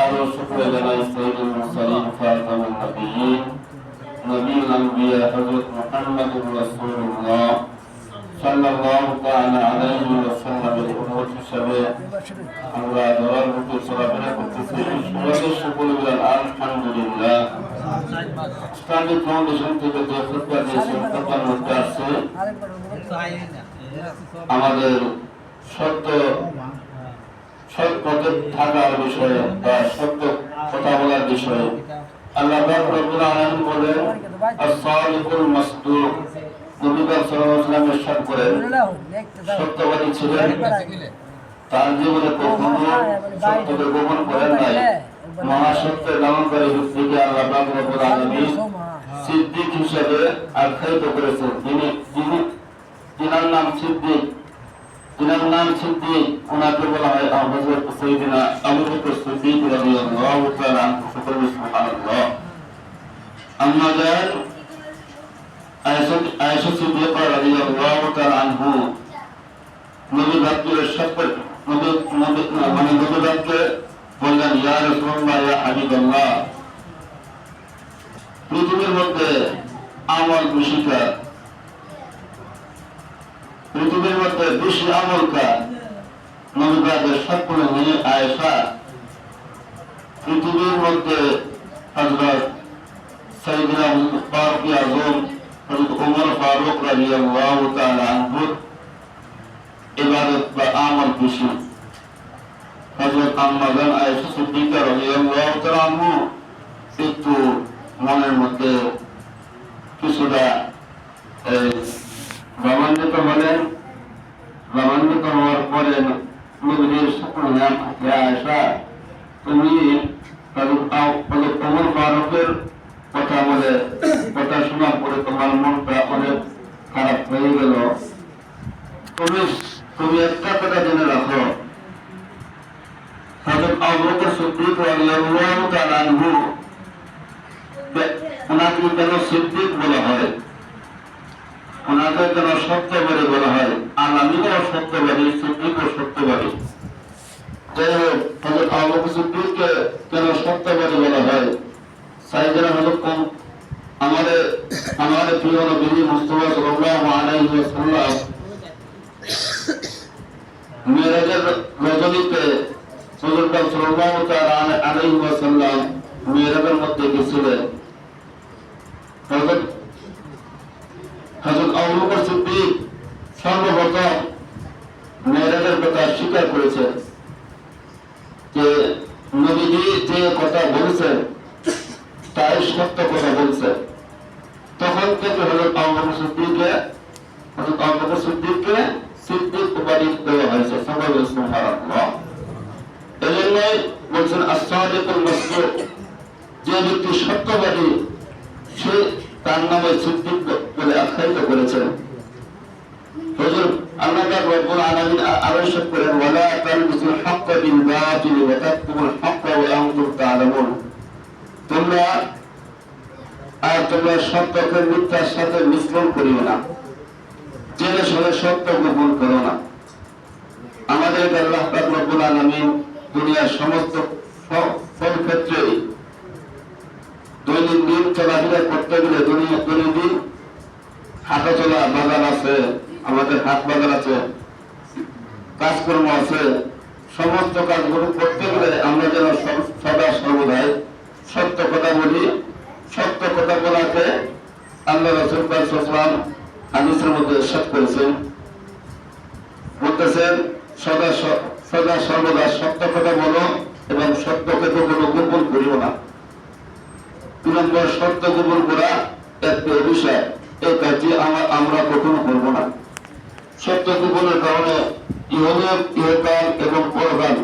আরো শুকরিয়া জানাই সাইয়্যিদুল মুরসালিন খাতামুন নবিয়্যিন নবীল আম্বিয়া হযরত মুহাম্মদুর রাসূলুল্লাহ সাল্লাল্লাহু তাআলা আলাইহি ওয়াসাল্লামের উম্মত হিসেবে আমরা দরার মধ্যে চলাফেরা করতেছি। সবাইকে সকলে বলেন আলহামদুলিল্লাহ। ইসলামিক ফাউন্ডেশন থেকে যে খুতবা দিয়েছেন খুতবার মধ্যে আছে আমাদের সত্য সৎ পথে থাকার বিষয়ে বা সত্য কথা বলার বিষয়ে। আল্লাহ পাক রব্বুল আলামিন বলেন as-সাদিকুল মাসদুক, নবী পাক সাল্লাল্লাহু আলাইহি ওয়াসাল্লাম ইরশাদ করেন সত্যবাদী ছিলেন, তার জীবনে কখনো সত্যকে গোপন করেন নাই। মহাসত্যের লালনকারী ব্যক্তিকে আল্লাহ পাক রব্বুল আলামিন সিদ্দিক হিসেবে আখ্যায়িত করেছেন। যিনার নাম সিদ্দিক, ওনাকে বলা হয় হযরত সাইয়্যিদিনা আবু বকর সিদ্দিক রাদিয়াল্লাহু তাআলা আনহু। সুবহানাল্লাহ। আম্মা জান আয়েশা সিদ্দিকা রাদিয়াল্লাহু তাআলা আনহা নবী পাকের সাথে নবী পাককে বললেন, ইয়া রাসূলুল্লাহ, ইয়া হাবিবাল্লাহ, পৃথিবীর মধ্যে আমল বেশি কার? পৃথিবীর মধ্যে বেশি আমল কার? নবী পাকের সাথে নিয়ে আয়েশা পৃথিবীর মধ্যে হযরত সাইয়্যিদনা ফারুক আযম হযরত ওমর ফারুক রাদিয়াল্লাহু তাআলা আনহু ইবাদত বা আমল বেশি। হযরত আম্মা জান আয়েশা সিদ্দিকা রাদিয়াল্লাহু তাআলা আনহা একটু মনের মধ্যে কিছুটা ভাবান্বিত হলেন। ভাবান্বিত হওয়ার পরে নবীর সাথে আয়েশা, তুমি হযরত ওমর ফারুকের কথা শোনার পরে তোমার মনটা অনেক খারাপ হয়ে গেল। তুমি একটা কথা জেনে রাখো, হযরত আবু বকর সিদ্দিক রাদিয়াল্লাহু তাআলা আনহু, ওনাকে কেন সিদ্দিক বলা হয়, ওনাকে কেন সত্যবাদী বলা হয়? আল্লাহও সত্যবাদী, সিদ্দিকও সত্যবাদী। যাই হোক, হযরত আবু বকর সিদ্দিককে কেন সত্যবাদী বলা হয়? সাইয়েদনা হযরত আমাদের প্রিয় নবী মুস্তাফা সাল্লাল্লাহু আলাইহি ওয়াসাল্লাম মিরাজের রজনীতে হযরত সাল্লাল্লাহু তাআলা আলাইহি ওয়াসাল্লাম মিরাজের মধ্যে গেছিলেন। হযরত আবু বকর সিদ্দিক সর্বপ্রথম মিরাজের কথা স্বীকার করেছেন যে নবীজি যে কথা বলেছেন তাই সত্য কথা বলছেন। তখন থেকে হযরত আবু বকর সিদ্দিককে সিদ্দিক উপাধি দেওয়া হয়েছে। সুবহানাল্লাহ। এজন্যই বলছেন as-সাদিকুল মাসদুক, যে ব্যক্তি সত্যবাদী সে তার নামে সিদ্দিক বলে আখ্যায়িত করেছেন। হুজুর আল্লাহ পাক রব্বুল আলামিন আরো ইরশাদ করেন, ওয়ালা তালবিসুল হাক্কা বিল বাতিল ওয়া তাকতুমুল হাক্কা ওয়া আনতুম তা'লামুন, তোমরা সত্যকে মিথ্যার সাথে মিশ্রণ করিও না, জেনে শুনে সত্য গোপন করো না। আমাদের আল্লাহ পাক রব্বুল আলামিন দুনিয়ার সমস্ত ক্ষেত্রে দৈনন্দিন চলাফেরা করতে গেলে দৈনন্দিন হাঁটা চলা বাজার আছে, আমাদের হাট বাজার আছে, কাজকর্ম আছে, সমস্ত কাজগুলো করতে গেলে আমরা যেন সদা সর্বদাই সত্য কথা বলি। সত্য কথা বলাকে আল্লাহ রাসূল সাল্লাল্লাহু আলাইহি ওয়াসাল্লাম হাদিসের মধ্যে ইরশাদ করেছেন, বলতেছেন সদা সর্বদা সত্য কথা বলো এবং সত্যকে কখনো গোপন করিও না। 2 নম্বর, সত্য গোপন করা একটা অভিশাপ, এই কাজটি আমরা কখনো করবো না। সত্য গোপনের কারণে ইহকাল এবং পরকাল